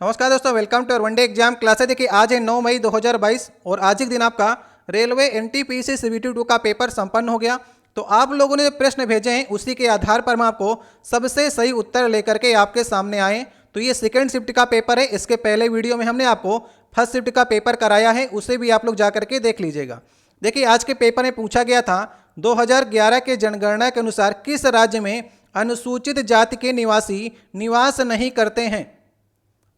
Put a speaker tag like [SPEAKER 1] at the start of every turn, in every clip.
[SPEAKER 1] नमस्कार दोस्तों, welcome to one day exam class है। देखिए आज है 9 मई 2022 और आज के दिन आपका रेलवे एनटीपीसी सीबीटी 2 का पेपर संपन्न हो गया। तो आप लोगों ने जो प्रश्न भेजे हैं उसी के आधार पर मैं आपको सबसे सही उत्तर लेकर के आपके सामने आए। तो ये सेकेंड शिफ्ट का पेपर है। इसके पहले वीडियो में हमने आपको फर्स्ट शिफ्ट का पेपर कराया है, उसे भी आप लोग जा करके देख लीजिएगा। देखिए आज के पेपर में पूछा गया था 2011 के जनगणना के अनुसार किस राज्य में अनुसूचित जाति के निवासी निवास नहीं करते हैं।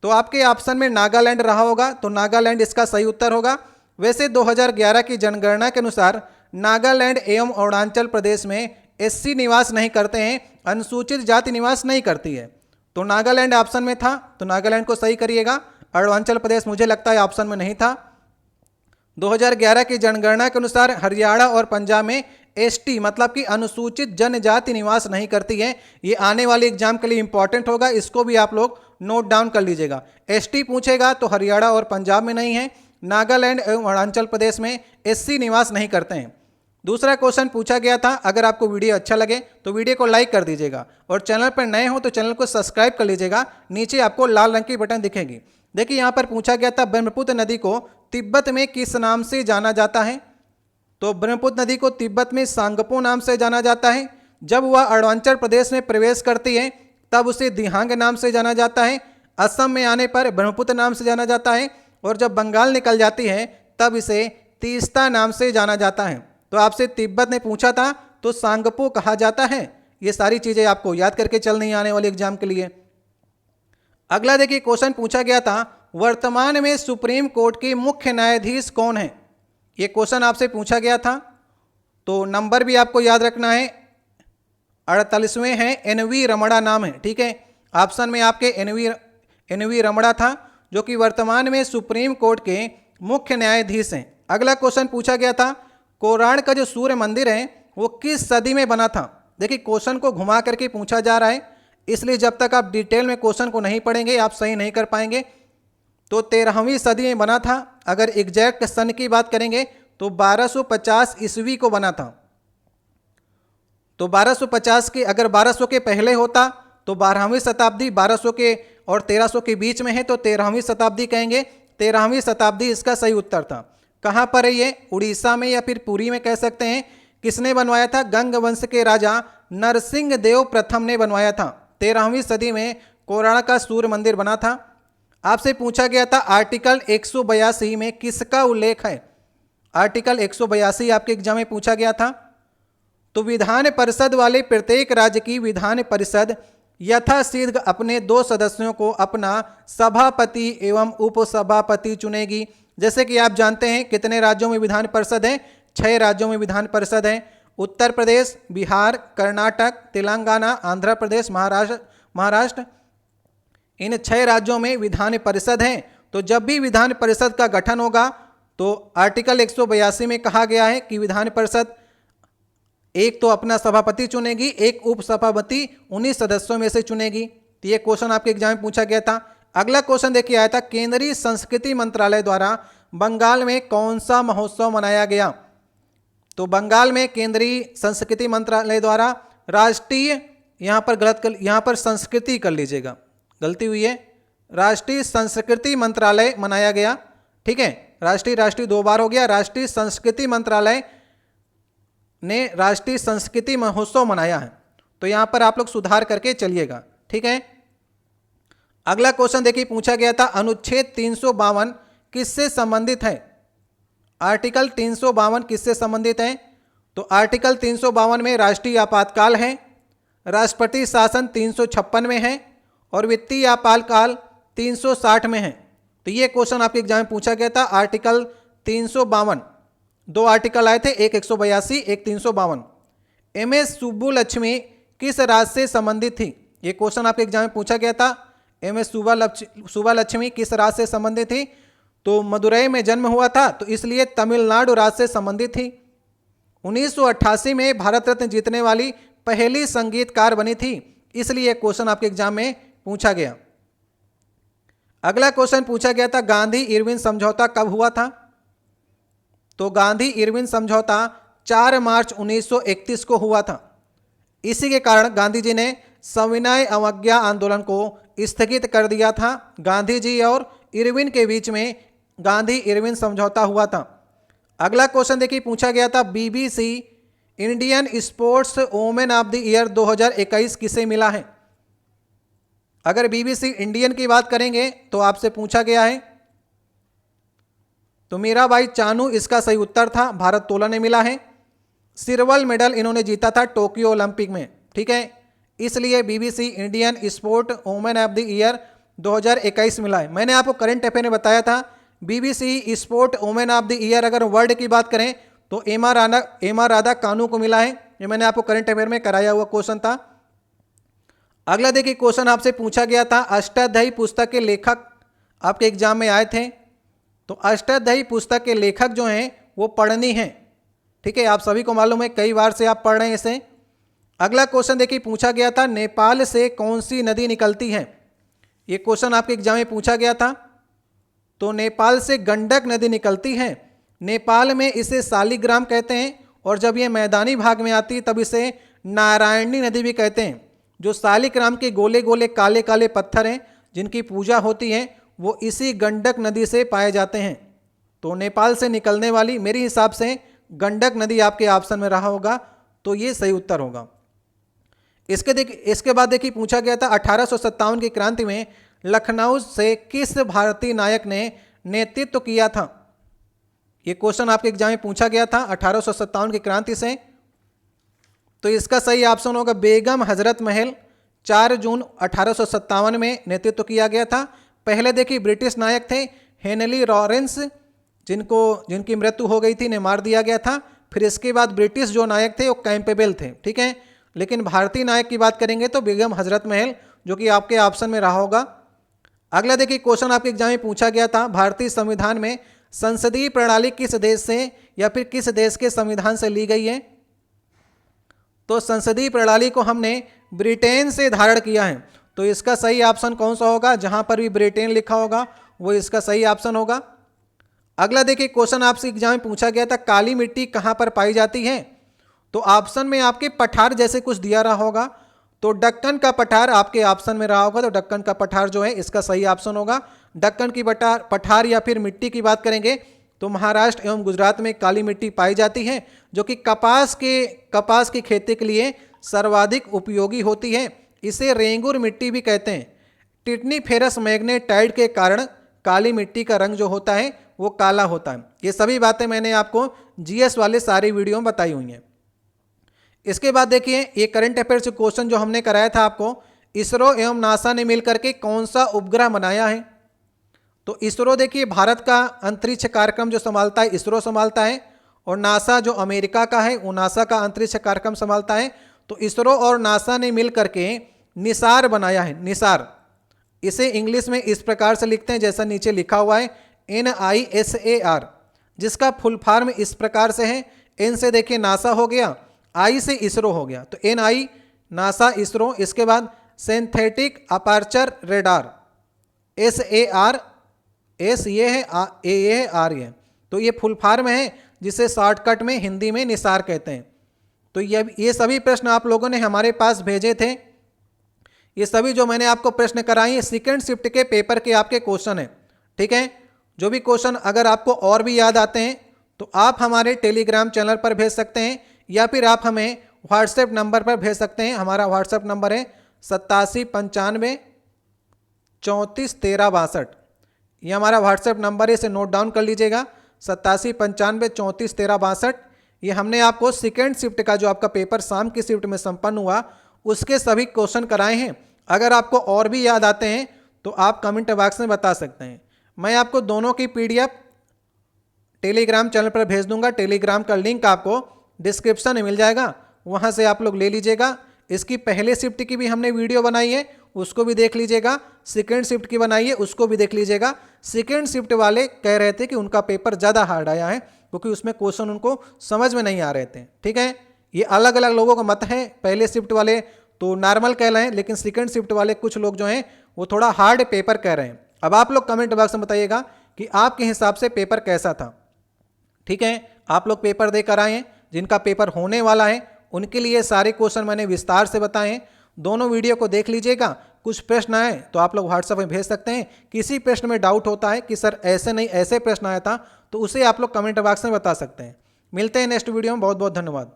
[SPEAKER 1] तो आपके ऑप्शन में नागालैंड रहा होगा, तो नागालैंड इसका सही उत्तर होगा। वैसे 2011 की जनगणना के अनुसार नागालैंड एवं अरुणाचल प्रदेश में एससी निवास नहीं करते हैं, अनुसूचित जाति निवास नहीं करती है। तो नागालैंड ऑप्शन में था, तो नागालैंड को सही करिएगा। अरुणाचल प्रदेश मुझे लगता है ऑप्शन में नहीं था। 2011 की जनगणना के अनुसार हरियाणा और पंजाब में एसटी मतलब कि अनुसूचित जनजाति निवास नहीं करती है। ये आने वाले एग्जाम के लिए इंपॉर्टेंट होगा, इसको भी आप लोग नोट डाउन कर लीजिएगा। एसटी पूछेगा तो हरियाणा और पंजाब में नहीं है, नागालैंड एवं अरुणाचल प्रदेश में एससी निवास नहीं करते हैं। दूसरा क्वेश्चन पूछा गया था, अगर आपको वीडियो अच्छा लगे तो वीडियो को लाइक कर दीजिएगा और चैनल पर नए हो तो चैनल को सब्सक्राइब कर लीजिएगा। नीचे आपको लाल रंग की बटन दिखेगी। देखिए यहाँ पर पूछा गया था ब्रह्मपुत्र नदी को तिब्बत में किस नाम से जाना जाता है। तो ब्रह्मपुत्र नदी को तिब्बत में सांगपो नाम से जाना जाता है। जब वह अरुणाचल प्रदेश में प्रवेश करती है तब उसे दिहांग नाम से जाना जाता है। असम में आने पर ब्रह्मपुत्र नाम से जाना जाता है और जब बंगाल निकल जाती है तब इसे तीस्ता नाम से जाना जाता है। तो आपसे तिब्बत ने पूछा था तो सांगपो कहा जाता है। ये सारी चीज़ें आपको याद करके चलनी आने वाले एग्जाम के लिए। अगला देखिए क्वेश्चन पूछा गया था वर्तमान में सुप्रीम कोर्ट के मुख्य न्यायाधीश कौन है। ये क्वेश्चन आपसे पूछा गया था, तो नंबर भी आपको याद रखना है। 48वें हैं, एनवी रमणा नाम है, ठीक है। ऑप्शन में आपके एनवी रमणा था जो कि वर्तमान में सुप्रीम कोर्ट के मुख्य न्यायाधीश हैं। अगला क्वेश्चन पूछा गया था कोराण का जो सूर्य मंदिर है वो किस सदी में बना था। देखिए क्वेश्चन को घुमा करके पूछा जा रहा है, इसलिए जब तक आप डिटेल में क्वेश्चन को नहीं पढ़ेंगे आप सही नहीं कर पाएंगे। तो 13वीं सदी में बना था। अगर एग्जैक्ट सन की बात करेंगे तो 1250 ईस्वी को बना था। तो 1250 के, अगर 1200 के पहले होता तो 12वीं शताब्दी, 1200 के और 1300 के बीच में है तो 13वीं शताब्दी कहेंगे। 13वीं शताब्दी इसका सही उत्तर था। कहाँ पर है ये? उड़ीसा में या फिर पुरी में कह सकते हैं। किसने बनवाया था? गंग वंश के राजा नरसिंह देव प्रथम ने बनवाया था। 13वीं सदी में कोराण का सूर्य मंदिर बना था। आपसे पूछा गया था आर्टिकल 182 में किसका उल्लेख है। आर्टिकल 182 आपके एग्जाम में पूछा गया था। तो विधान परिषद वाले प्रत्येक राज्य की विधान परिषद यथाशीघ्र अपने 2 सदस्यों को अपना सभापति एवं उपसभापति चुनेगी। जैसे कि आप जानते हैं कितने राज्यों में विधान परिषद है? 6 राज्यों में विधान परिषद है। उत्तर प्रदेश, बिहार, कर्नाटक, तेलंगाना, आंध्र प्रदेश, महाराष्ट्र, इन 6 राज्यों में विधान परिषद है। तो जब भी विधान परिषद का गठन होगा तो आर्टिकल 182 में कहा गया है कि विधान परिषद एक तो अपना सभापति चुनेगी, एक उपसभापति उन्हीं सदस्यों में से चुनेगी। तो ये क्वेश्चन आपके एग्जाम में पूछा गया था। अगला क्वेश्चन देखिए आया था केंद्रीय संस्कृति मंत्रालय द्वारा बंगाल में कौन सा महोत्सव मनाया गया। तो बंगाल में केंद्रीय संस्कृति मंत्रालय द्वारा राष्ट्रीय, यहाँ पर संस्कृति कर लीजिएगा, गलती हुई है, राष्ट्रीय संस्कृति मंत्रालय मनाया गया, ठीक है। राष्ट्रीय 2 बार हो गया। राष्ट्रीय संस्कृति मंत्रालय ने राष्ट्रीय संस्कृति महोत्सव मनाया है। तो यहां पर आप लोग सुधार करके चलिएगा, ठीक है। अगला क्वेश्चन देखिए पूछा गया था अनुच्छेद 352 किससे संबंधित है। आर्टिकल 352 किससे संबंधित है। तो आर्टिकल 352 में राष्ट्रीय आपातकाल है, राष्ट्रपति शासन 356 में है और वित्तीय आपातकाल 360 में है। तो ये क्वेश्चन आपके एग्जाम में पूछा गया था। आर्टिकल 352, 2 आर्टिकल आए थे, एक 182, एक 352। एमएस सुब्बुलक्ष्मी किस राज्य से संबंधित थी। ये क्वेश्चन आपके एग्जाम में पूछा गया था। एमएस सुब्बुलक्ष्मी किस राज्य से संबंधित थी। तो मदुरई में जन्म हुआ था तो इसलिए तमिलनाडु राज्य से संबंधित थी। 1988 में भारत रत्न जीतने वाली पहली संगीतकार बनी थी, इसलिए क्वेश्चन आपके एग्जाम में पूछा गया। अगला क्वेश्चन पूछा गया था गांधी इरविन समझौता कब हुआ था। तो गांधी इरविन समझौता 4 मार्च 1931 को हुआ था। इसी के कारण गांधी जी ने सविनय अवज्ञा आंदोलन को स्थगित कर दिया था? गांधी जी और इरविन के बीच में गांधी इरविन समझौता हुआ था। अगला क्वेश्चन देखिए पूछा गया था, BBC Indian sports women of the year 2021 किसे मिला है? अगर बीबीसी इंडियन की बात करेंगे तो आपसे पूछा गया है, तो मीराबाई चानू इसका सही उत्तर था, भारत्तोलन ने मिला है। सिल्वर मेडल इन्होंने जीता था टोक्यो ओलंपिक में, ठीक है, इसलिए BBC Indian sport women of the year 2021 मिला है। मैंने आपको करंट अफेयर में बताया था BBC sport women of the year अगर वर्ल्ड की बात करें तो एम आर राधा कानू को मिला है। ये मैंने आपको करंट अफेयर में कराया हुआ क्वेश्चन था। अगला देखिए क्वेश्चन आपसे पूछा गया था, अष्टाध्यायी पुस्तक के लेखक आपके एग्जाम में आए थे, तो अष्टाध्यायी पुस्तक के लेखक जो हैं वो पढ़नी हैं, ठीक है, आप सभी को मालूम है, कई बार से आप पढ़ रहे हैं इसे। अगला क्वेश्चन देखिए पूछा गया था, नेपाल से कौन सी नदी निकलती है? ये क्वेश्चन आपके एग्जाम में पूछा गया था, तो नेपाल से गंडक नदी निकलती है। नेपाल में इसे शालिग्राम कहते हैं, और जब ये मैदानी भाग में आती है तब इसे नारायणी नदी भी कहते हैं। जो शालिग्राम के गोले गोले काले काले पत्थर हैं जिनकी पूजा होती है वो इसी गंडक नदी से पाए जाते हैं। तो नेपाल से निकलने वाली मेरे हिसाब से गंडक नदी आपके ऑप्शन में रहा होगा, तो ये सही उत्तर होगा। इसके बाद देखिए पूछा गया था 1857 की क्रांति में लखनऊ से किस भारतीय नायक ने नेतृत्व किया था? ये क्वेश्चन आपके एग्जाम में पूछा गया था 1857 की क्रांति से, तो इसका सही ऑप्शन होगा बेगम हजरत महल। 4 जून 1857 में नेतृत्व किया गया था। पहले देखिए ब्रिटिश नायक थे हेनरी लॉरेंस, जिनकी मृत्यु हो गई थी, ने मार दिया गया था। फिर इसके बाद ब्रिटिश जो नायक थे वो कैंपेबल थे, ठीक है, लेकिन भारतीय नायक की बात करेंगे तो बेगम हजरत महल, जो कि आपके ऑप्शन में रहा होगा। अगला देखिए क्वेश्चन आपके एग्जाम में पूछा गया था, भारतीय संविधान में संसदीय प्रणाली किस देश से या फिर किस देश के संविधान से ली गई है? तो संसदीय प्रणाली को हमने ब्रिटेन से धारण किया है, तो इसका सही ऑप्शन कौन सा होगा? जहां पर भी ब्रिटेन लिखा होगा वो इसका सही ऑप्शन होगा। अगला देखिए क्वेश्चन आपसे एग्जाम में पूछा गया था, काली मिट्टी कहां पर पाई जाती है? तो ऑप्शन में आपके पठार जैसे कुछ दिया रहा होगा, तो दक्कन का पठार आपके ऑप्शन में रहा होगा, तो दक्कन का पठार जो है इसका सही ऑप्शन होगा। दक्कन की पठार या फिर मिट्टी की बात करेंगे तो महाराष्ट्र एवं गुजरात में काली मिट्टी पाई जाती है, जो कि कपास की खेती के लिए सर्वाधिक उपयोगी होती है। इसे रेंगुर मिट्टी भी कहते हैं। टिटनी फेरस मैग्नेटाइट के कारण काली मिट्टी का रंग जो होता है वो काला होता है। ये सभी बातें मैंने आपको जीएस वाले सारी वीडियो में बताई हुई हैं। इसके बाद देखिए ये करंट अफेयर से क्वेश्चन जो हमने कराया था आपको, इसरो एवं नासा ने मिलकर के कौन सा उपग्रह बनाया है? तो इसरो देखिए भारत का अंतरिक्ष कार्यक्रम जो संभालता है इसरो संभालता है, और नासा जो अमेरिका का है वो नासा का अंतरिक्ष कार्यक्रम संभालता है। तो इसरो और नासा ने मिल करके निसार बनाया है। निसार, इसे इंग्लिश में इस प्रकार से लिखते हैं जैसा नीचे लिखा हुआ है NISAR, जिसका फुल फॉर्म इस प्रकार से है। एन से देखिए नासा हो गया, आई से इसरो हो गया, तो NI नासा इसरो। इसके बाद synthetic aperture radar SAR, S ये है, ये है, आर ये, तो ये फुल फॉर्म है जिसे शॉर्टकट में हिंदी में निसार कहते हैं। तो ये सभी प्रश्न आप लोगों ने हमारे पास भेजे थे। ये सभी जो मैंने आपको प्रश्न कराए हैं सेकंड शिफ्ट के पेपर के आपके क्वेश्चन हैं, ठीक है। जो भी क्वेश्चन अगर आपको और भी याद आते हैं तो आप हमारे टेलीग्राम चैनल पर भेज सकते हैं, या फिर आप हमें व्हाट्सएप नंबर पर भेज सकते हैं। हमारा व्हाट्सएप नंबर है 8795 34 13 62। ये हमारा व्हाट्सएप नंबर है, इसे नोट डाउन कर लीजिएगा, 8795 34 13 62। ये हमने आपको सेकेंड शिफ्ट का जो आपका पेपर शाम की शिफ्ट में संपन्न हुआ उसके सभी क्वेश्चन कराए हैं। अगर आपको और भी याद आते हैं तो आप कमेंट बॉक्स में बता सकते हैं। मैं आपको दोनों की PDF टेलीग्राम चैनल पर भेज दूंगा। टेलीग्राम का लिंक आपको डिस्क्रिप्शन में मिल जाएगा, वहां से आप लोग ले लीजिएगा। इसकी पहले शिफ्ट की भी हमने वीडियो बनाई है, उसको भी देख लीजिएगा। सेकेंड शिफ्ट की बनाई है, उसको भी देख लीजिएगा। सेकेंड शिफ्ट वाले कह रहे थे कि उनका पेपर ज़्यादा हार्ड आया है क्योंकि उसमें क्वेश्चन उनको समझ में नहीं आ रहे थे, ठीक है। ये अलग अलग लोगों का मत है। पहले शिफ्ट वाले तो नॉर्मल कह रहे हैं, लेकिन सेकेंड शिफ्ट वाले कुछ लोग जो हैं वो थोड़ा हार्ड पेपर कह रहे हैं। अब आप लोग कमेंट बॉक्स में बताइएगा कि आपके हिसाब से पेपर कैसा था, ठीक है। आप लोग पेपर देकर आए हैं, जिनका पेपर होने वाला है उनके लिए सारे क्वेश्चन मैंने विस्तार से बताए हैं। दोनों वीडियो को देख लीजिएगा। कुछ प्रश्न आए तो आप लोग व्हाट्सएप में भेज सकते हैं। किसी प्रश्न में डाउट होता है कि सर ऐसे नहीं ऐसे प्रश्न आया था, तो उसे आप लोग कमेंट बॉक्स में बता सकते हैं। मिलते हैं नेक्स्ट वीडियो में। बहुत बहुत धन्यवाद।